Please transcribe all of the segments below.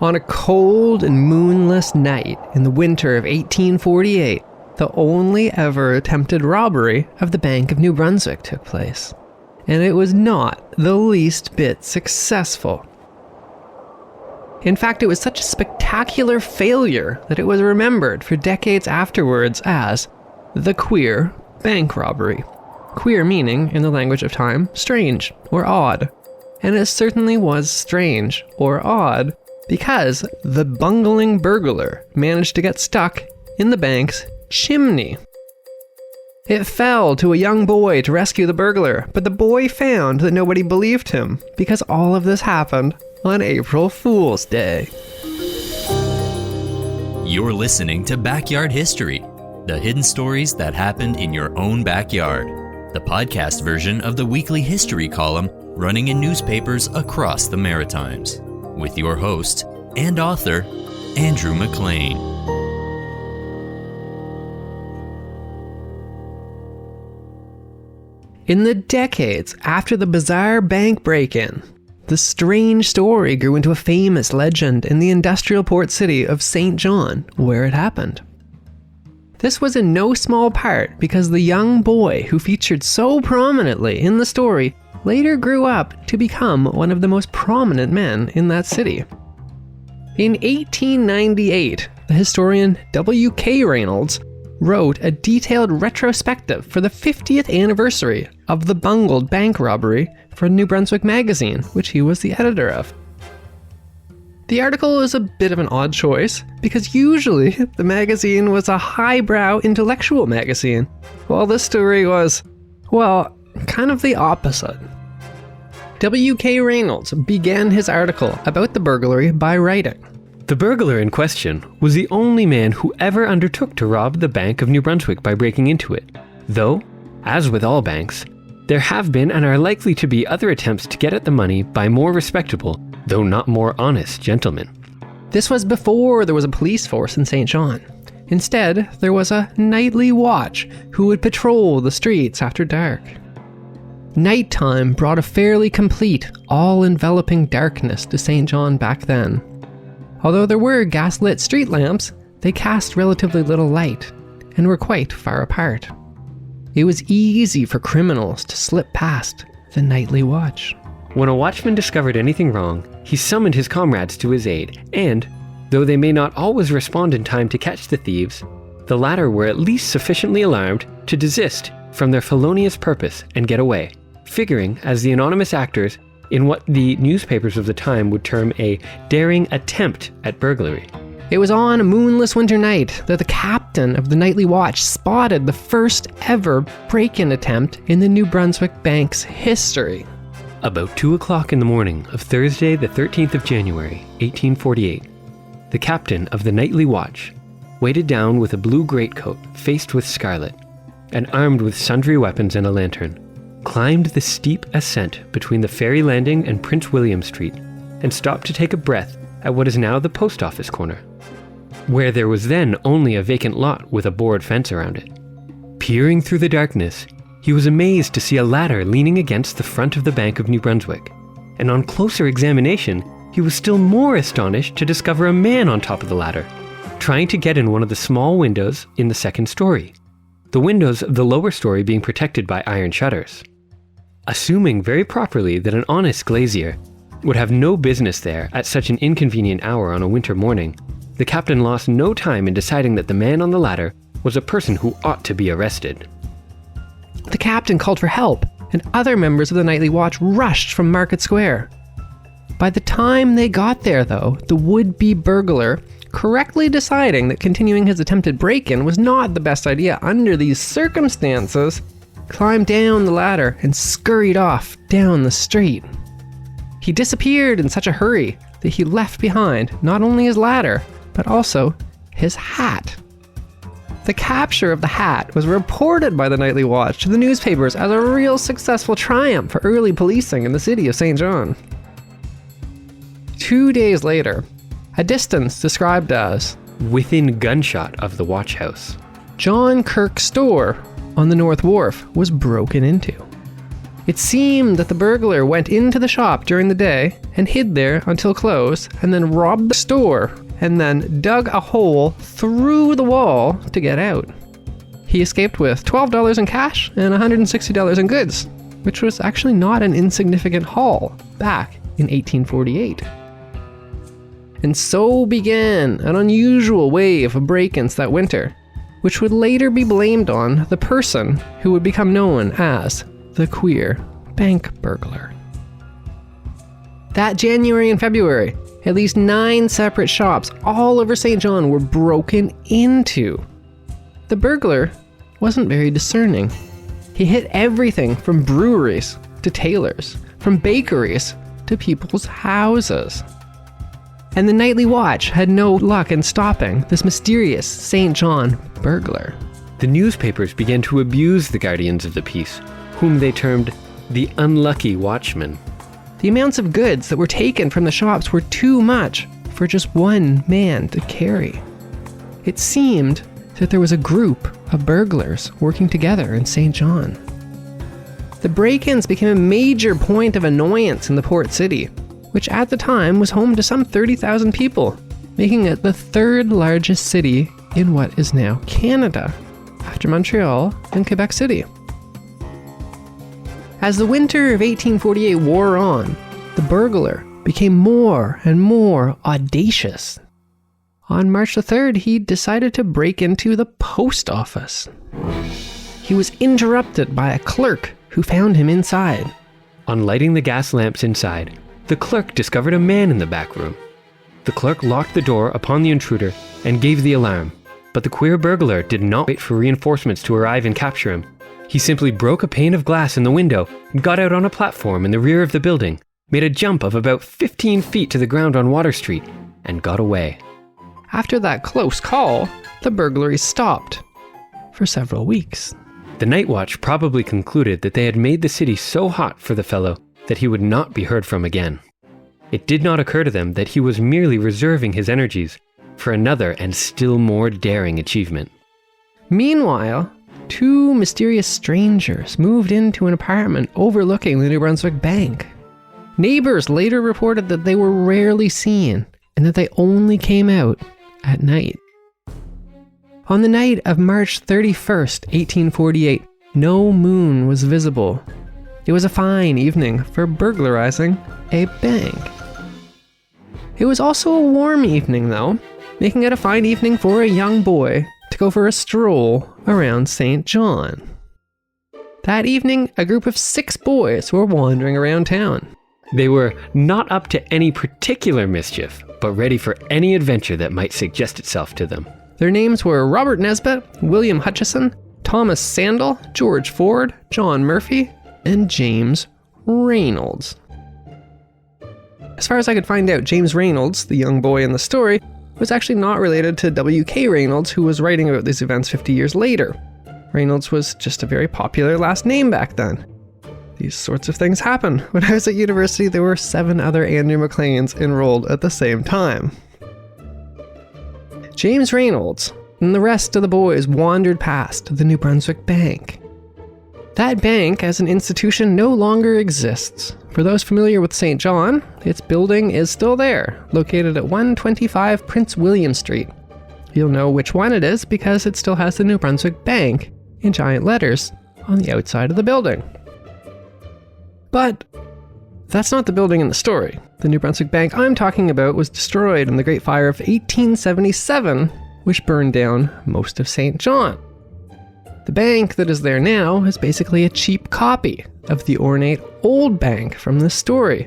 On a cold and moonless night in the winter of 1848, the only ever attempted robbery of the Bank of New Brunswick took place. And it was not the least bit successful. In fact, it was such a spectacular failure that it was remembered for decades afterwards as the queer bank robbery. Queer meaning, in the language of time, strange or odd. And it certainly was strange or odd because the bungling burglar managed to get stuck in the bank's chimney. It fell to a young boy to rescue the burglar, but the boy found that nobody believed him because all of this happened on April Fool's Day. You're listening to Backyard History, the hidden stories that happened in your own backyard, the podcast version of the weekly history column running in newspapers across the Maritimes, with your host and author, Andrew McLean. In the decades after the bizarre bank break-in, the strange story grew into a famous legend in the industrial port city of St. John, where it happened. This was in no small part because the young boy who featured so prominently in the story later grew up to become one of the most prominent men in that city. In 1898, the historian W.K. Reynolds wrote a detailed retrospective for the 50th anniversary of the bungled bank robbery for New Brunswick magazine, which he was the editor of. The article is a bit of an odd choice, because usually the magazine was a highbrow intellectual magazine, while this story was, well, kind of the opposite. W.K. Reynolds began his article about the burglary by writing, "The burglar in question was the only man who ever undertook to rob the Bank of New Brunswick by breaking into it, though, as with all banks, there have been and are likely to be other attempts to get at the money by more respectable, though not more honest, gentlemen." This was before there was a police force in St. John. Instead, there was a nightly watch who would patrol the streets after dark. Nighttime brought a fairly complete, all-enveloping darkness to St. John back then. Although there were gas-lit street lamps, they cast relatively little light and were quite far apart. It was easy for criminals to slip past the nightly watch. When a watchman discovered anything wrong, he summoned his comrades to his aid, and, though they may not always respond in time to catch the thieves, the latter were at least sufficiently alarmed to desist from their felonious purpose and get away, figuring as the anonymous actors in what the newspapers of the time would term a daring attempt at burglary. It was on a moonless winter night that the captain of the nightly watch spotted the first ever break-in attempt in the New Brunswick Bank's history. About 2 o'clock in the morning of Thursday the 13th of January, 1848, the captain of the nightly watch, weighted down with a blue greatcoat faced with scarlet, and armed with sundry weapons and a lantern, climbed the steep ascent between the ferry landing and Prince William Street, and stopped to take a breath at what is now the post office corner, where there was then only a vacant lot with a board fence around it. Peering through the darkness, he was amazed to see a ladder leaning against the front of the Bank of New Brunswick, and on closer examination, he was still more astonished to discover a man on top of the ladder, trying to get in one of the small windows in the second story, the windows of the lower story being protected by iron shutters. Assuming very properly that an honest glazier would have no business there at such an inconvenient hour on a winter morning, the captain lost no time in deciding that the man on the ladder was a person who ought to be arrested. The captain called for help, and other members of the nightly watch rushed from Market Square. By the time they got there, though, the would-be burglar, correctly deciding that continuing his attempted break-in was not the best idea under these circumstances, climbed down the ladder and scurried off down the street. He disappeared in such a hurry that he left behind not only his ladder, but also his hat. The capture of the hat was reported by the Nightly Watch to the newspapers as a real successful triumph for early policing in the city of St. John. 2 days later, a distance described as within gunshot of the watch house, John Kirk's store on the North Wharf was broken into. It seemed that the burglar went into the shop during the day and hid there until close, and then robbed the store, and then dug a hole through the wall to get out. He escaped with $12 in cash and $160 in goods, which was actually not an insignificant haul back in 1848. And so began an unusual wave of break-ins that winter, which would later be blamed on the person who would become known as the queer bank burglar. That January and February, at least 9 separate shops all over St. John were broken into. The burglar wasn't very discerning. He hit everything from breweries to tailors, from bakeries to people's houses. And the Nightly Watch had no luck in stopping this mysterious St. John burglar. The newspapers began to abuse the guardians of the peace, whom they termed the unlucky watchmen. The amounts of goods that were taken from the shops were too much for just one man to carry. It seemed that there was a group of burglars working together in St. John. The break-ins became a major point of annoyance in the port city, which at the time was home to some 30,000 people, making it the 3rd largest city in what is now Canada, after Montreal and Quebec City. As the winter of 1848 wore on, the burglar became more and more audacious. On March the 3rd, he decided to break into the post office. He was interrupted by a clerk who found him inside. On lighting the gas lamps inside, the clerk discovered a man in the back room. The clerk locked the door upon the intruder and gave the alarm, but the queer burglar did not wait for reinforcements to arrive and capture him. He simply broke a pane of glass in the window and got out on a platform in the rear of the building, made a jump of about 15 feet to the ground on Water Street, and got away. After that close call, the burglary stopped for several weeks. The Night Watch probably concluded that they had made the city so hot for the fellow that he would not be heard from again. It did not occur to them that he was merely reserving his energies for another and still more daring achievement. Meanwhile, 2 mysterious strangers moved into an apartment overlooking the New Brunswick Bank. Neighbors later reported that they were rarely seen and that they only came out at night. On the night of March 31st, 1848, no moon was visible. It was a fine evening for burglarizing a bank. It was also a warm evening, though, making it a fine evening for a young boy to go for a stroll around St. John. That evening, a group of 6 boys were wandering around town. They were not up to any particular mischief, but ready for any adventure that might suggest itself to them. Their names were Robert Nesbitt, William Hutchison, Thomas Sandal, George Ford, John Murphy, and James Reynolds. As far as I could find out, James Reynolds, the young boy in the story, was actually not related to W.K. Reynolds, who was writing about these events 50 years later. Reynolds was just a very popular last name back then. These sorts of things happen. When I was at university, there were 7 other Andrew McLeans enrolled at the same time. James Reynolds and the rest of the boys wandered past the New Brunswick Bank. That bank, as an institution, no longer exists. For those familiar with St. John, its building is still there, located at 125 Prince William Street. You'll know which one it is because it still has the New Brunswick Bank in giant letters on the outside of the building. But that's not the building in the story. The New Brunswick Bank I'm talking about was destroyed in the Great Fire of 1877, which burned down most of St. John. The bank that is there now is basically a cheap copy of the ornate old bank from this story,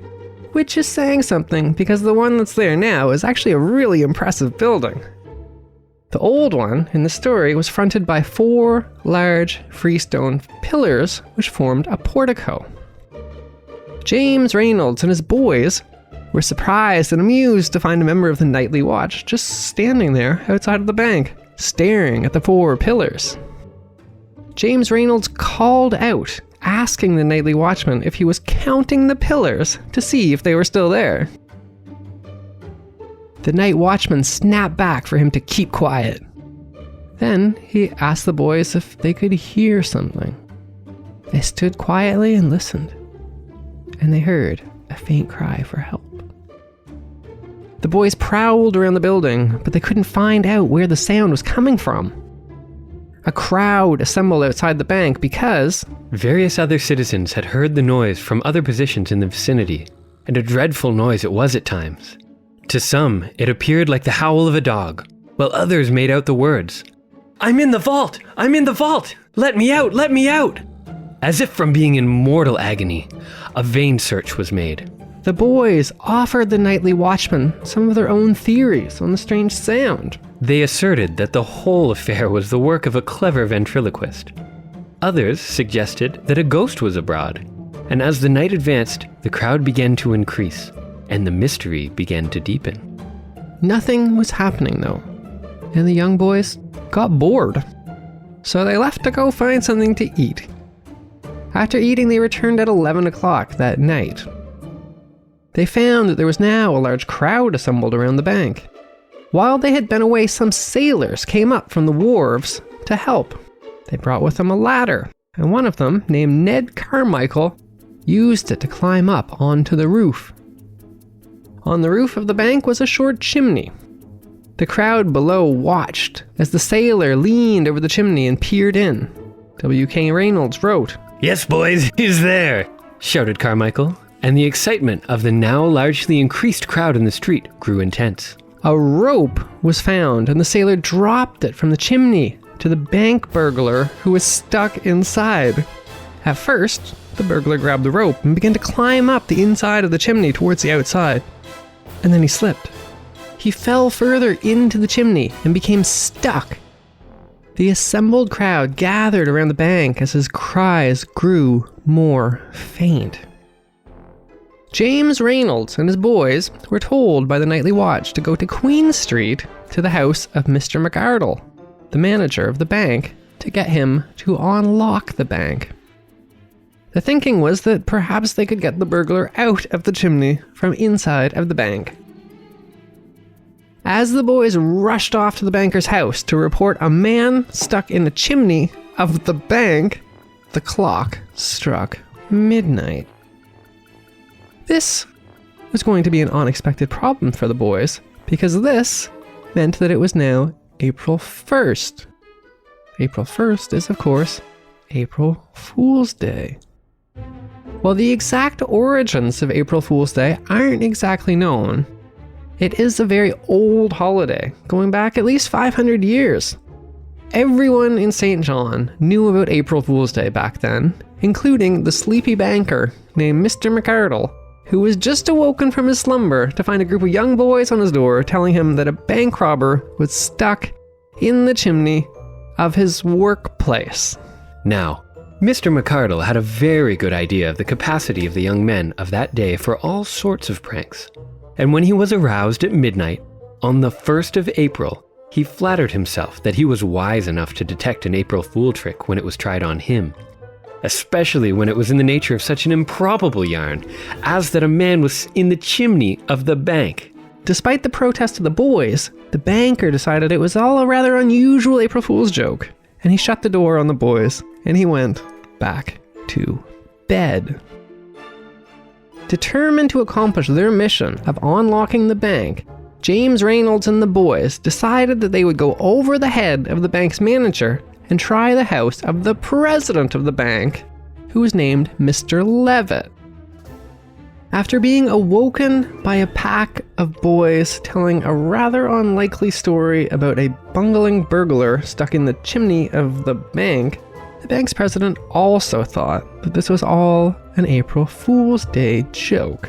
which is saying something because the one that's there now is actually a really impressive building. The old one in the story was fronted by 4 large freestone pillars which formed a portico. James Reynolds and his boys were surprised and amused to find a member of the Nightly Watch just standing there outside of the bank, staring at the 4 pillars. James Reynolds called out, asking the Nightly Watchman if he was counting the pillars to see if they were still there. The Night Watchman snapped back for him to keep quiet. Then he asked the boys if they could hear something. They stood quietly and listened, and they heard a faint cry for help. The boys prowled around the building, but they couldn't find out where the sound was coming from. A crowd assembled outside the bank because various other citizens had heard the noise from other positions in the vicinity, and a dreadful noise it was at times. To some, it appeared like the howl of a dog, while others made out the words, "I'm in the vault! I'm in the vault! Let me out! Let me out!" As if from being in mortal agony, a vain search was made. the boys offered the nightly watchman some of their own theories on the strange sound. They asserted that the whole affair was the work of a clever ventriloquist. Others suggested that a ghost was abroad, and as the night advanced, the crowd began to increase, and the mystery began to deepen. Nothing was happening though, and the young boys got bored. So they left to go find something to eat. After eating, they returned at 11 o'clock that night. They found that there was now a large crowd assembled around the bank. While they had been away, some sailors came up from the wharves to help. They brought with them a ladder, and one of them, named Ned Carmichael, used it to climb up onto the roof. On the roof of the bank was a short chimney. The crowd below watched as the sailor leaned over the chimney and peered in. W.K. Reynolds wrote, "Yes, boys, he's there," shouted Carmichael, and the excitement of the now largely increased crowd in the street grew intense. A rope was found, and the sailor dropped it from the chimney to the bank burglar who was stuck inside. At first, the burglar grabbed the rope and began to climb up the inside of the chimney towards the outside. And then he slipped. He fell further into the chimney and became stuck. The assembled crowd gathered around the bank as his cries grew more faint. James Reynolds and his boys were told by the nightly watch to go to Queen Street to the house of Mr. McArdle, the manager of the bank, to get him to unlock the bank. The thinking was that perhaps they could get the burglar out of the chimney from inside of the bank. As the boys rushed off to the banker's house to report a man stuck in the chimney of the bank, the clock struck midnight. This was going to be an unexpected problem for the boys, because this meant that it was now April 1st. April 1st is, of course, April Fool's Day. While the exact origins of April Fool's Day aren't exactly known, it is a very old holiday, going back at least 500 years. Everyone in St. John knew about April Fool's Day back then, including the sleepy banker named Mr. McArdle, who was just awoken from his slumber to find a group of young boys on his door telling him that a bank robber was stuck in the chimney of his workplace. Now, Mr. McArdle had a very good idea of the capacity of the young men of that day for all sorts of pranks. And when he was aroused at midnight, on the 1st of April, he flattered himself that he was wise enough to detect an April Fool trick when it was tried on him. Especially when it was in the nature of such an improbable yarn, as that a man was in the chimney of the bank. Despite the protest of the boys, the banker decided it was all a rather unusual April Fool's joke, and he shut the door on the boys, and he went back to bed. Determined to accomplish their mission of unlocking the bank, James Reynolds and the boys decided that they would go over the head of the bank's manager and try the house of the president of the bank, who was named Mr. Levitt. After being awoken by a pack of boys telling a rather unlikely story about a bungling burglar stuck in the chimney of the bank's president also thought that this was all an April Fool's Day joke.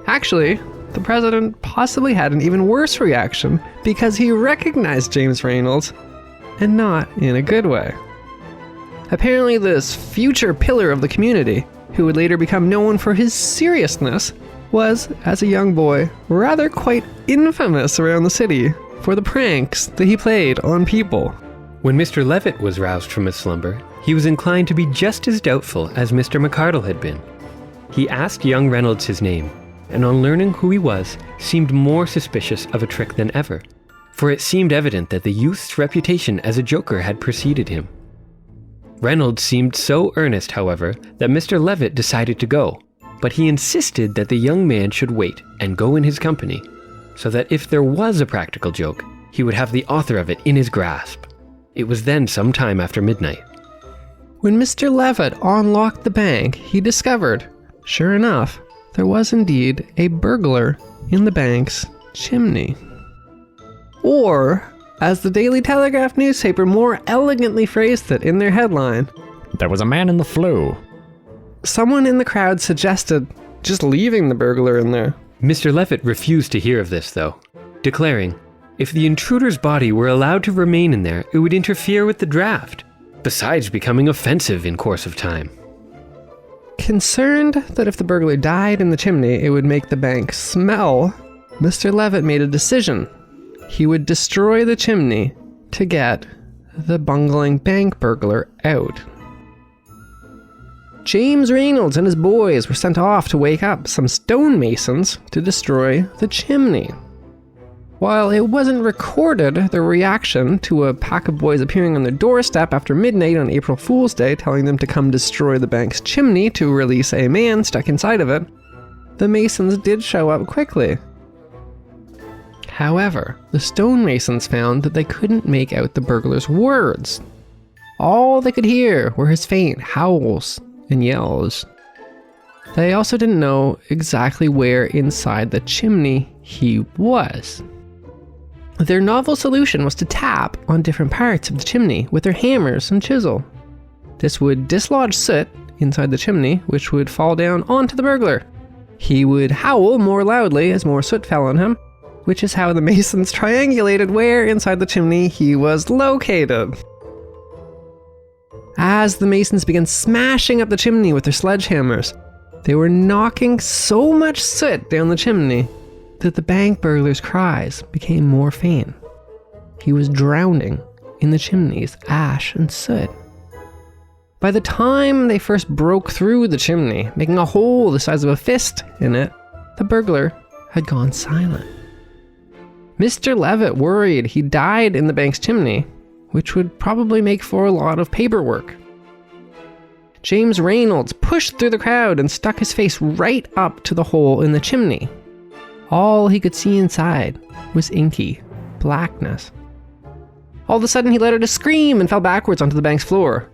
Actually, the president possibly had an even worse reaction because he recognized James Reynolds, and not in a good way. Apparently, this future pillar of the community, who would later become known for his seriousness, was, as a young boy, rather quite infamous around the city for the pranks that he played on people. When Mr. Levitt was roused from his slumber, he was inclined to be just as doubtful as Mr. McArdle had been. He asked young Reynolds his name, and on learning who he was, seemed more suspicious of a trick than ever, for it seemed evident that the youth's reputation as a joker had preceded him. Reynolds seemed so earnest, however, that Mr. Levitt decided to go, but he insisted that the young man should wait and go in his company, so that if there was a practical joke, he would have the author of it in his grasp. It was then some time after midnight. When Mr. Levitt unlocked the bank, he discovered, sure enough, there was indeed a burglar in the bank's chimney. Or, as the Daily Telegraph newspaper more elegantly phrased it in their headline, there was a man in the flue. Someone in the crowd suggested just leaving the burglar in there. Mr. Levitt refused to hear of this, though, declaring, if the intruder's body were allowed to remain in there, it would interfere with the draft, besides becoming offensive in course of time. Concerned that if the burglar died in the chimney, it would make the bank smell, Mr. Levitt made a decision. He would destroy the chimney to get the bungling bank burglar out. James Reynolds and his boys were sent off to wake up some stonemasons to destroy the chimney. While it wasn't recorded, their reaction to a pack of boys appearing on their doorstep after midnight on April Fool's Day telling them to come destroy the bank's chimney to release a man stuck inside of it, the masons did show up quickly. However, the stonemasons found that they couldn't make out the burglar's words. All they could hear were his faint howls and yells. They also didn't know exactly where inside the chimney he was. Their novel solution was to tap on different parts of the chimney with their hammers and chisel. This would dislodge soot inside the chimney, which would fall down onto the burglar. He would howl more loudly as more soot fell on him, which is how the masons triangulated where inside the chimney he was located. As the masons began smashing up the chimney with their sledgehammers, they were knocking so much soot down the chimney that the bank burglar's cries became more faint. He was drowning in the chimney's ash and soot. By the time they first broke through the chimney, making a hole the size of a fist in it, the burglar had gone silent. Mr. Levitt worried he died in the bank's chimney, which would probably make for a lot of paperwork. James Reynolds pushed through the crowd and stuck his face right up to the hole in the chimney. All he could see inside was inky blackness. All of a sudden, he let out a scream and fell backwards onto the bank's floor.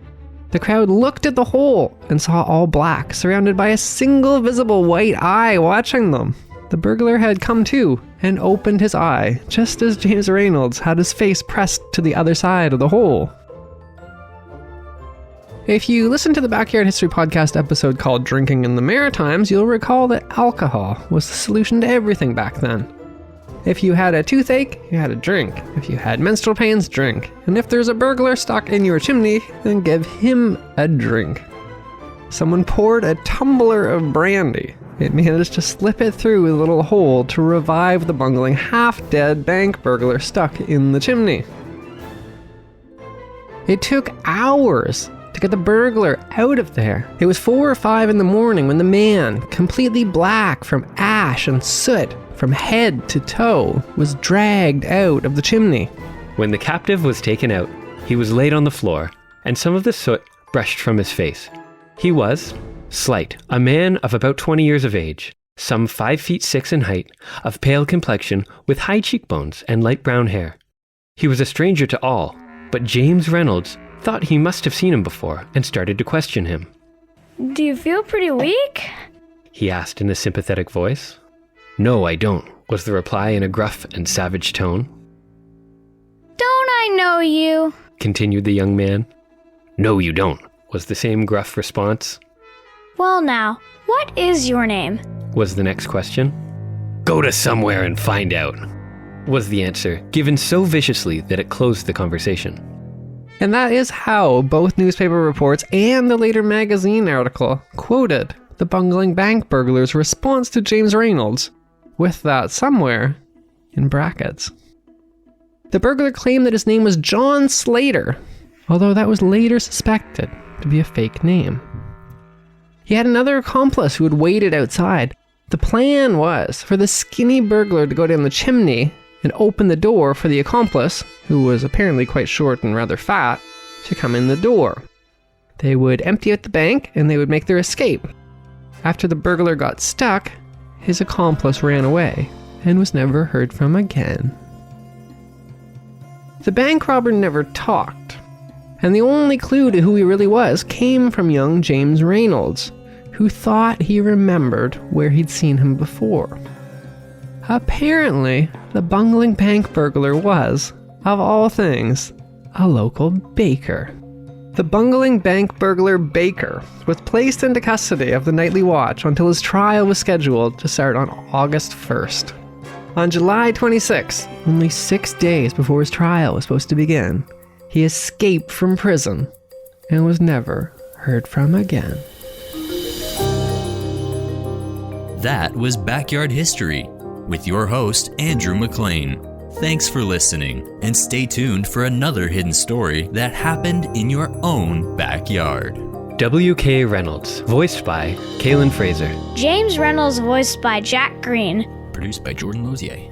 The crowd looked at the hole and saw all black, surrounded by a single visible white eye watching them. The burglar had come to and opened his eye, just as James Reynolds had his face pressed to the other side of the hole. If you listen to the Backyard History Podcast episode called Drinking in the Maritimes, you'll recall that alcohol was the solution to everything back then. If you had a toothache, you had a drink. If you had menstrual pains, drink. And if there's a burglar stuck in your chimney, then give him a drink. Someone poured a tumbler of brandy. It managed to slip it through a little hole to revive the bungling half-dead bank burglar stuck in the chimney. It took hours to get the burglar out of there. It was 4 or 5 in the morning when the man, completely black from ash and soot from head to toe, was dragged out of the chimney. When the captive was taken out, he was laid on the floor, and some of the soot brushed from his face. He was slight, a man of about 20 years of age, some 5 feet 6 in height, of pale complexion, with high cheekbones and light brown hair. He was a stranger to all, but James Reynolds thought he must have seen him before and started to question him. Do you feel pretty weak? He asked in a sympathetic voice. No, I don't, was the reply in a gruff and savage tone. Don't I know you? Continued the young man. No, you don't, was the same gruff response. Well now, what is your name? Was the next question. Go to somewhere and find out, was the answer, given so viciously that it closed the conversation. And that is how both newspaper reports and the later magazine article quoted the bungling bank burglar's response to James Reynolds, with that somewhere in brackets. The burglar claimed that his name was John Slater, although that was later suspected to be a fake name. He had another accomplice who had waited outside. The plan was for the skinny burglar to go down the chimney and open the door for the accomplice, who was apparently quite short and rather fat, to come in the door. They would empty out the bank and they would make their escape. After the burglar got stuck, his accomplice ran away and was never heard from again. The bank robber never talked, and the only clue to who he really was came from young James Reynolds, who thought he remembered where he'd seen him before. Apparently, the bungling bank burglar was, of all things, a local baker. The bungling bank burglar Baker was placed into custody of the Nightly Watch until his trial was scheduled to start on August 1st. On July 26, only 6 days before his trial was supposed to begin, he escaped from prison and was never heard from again. That was Backyard History with your host, Andrew McLean. Thanks for listening, and stay tuned for another hidden story that happened in your own backyard. W.K. Reynolds, voiced by Kaylin Fraser. James Reynolds, voiced by Jack Green. Produced by Jordan Lozier.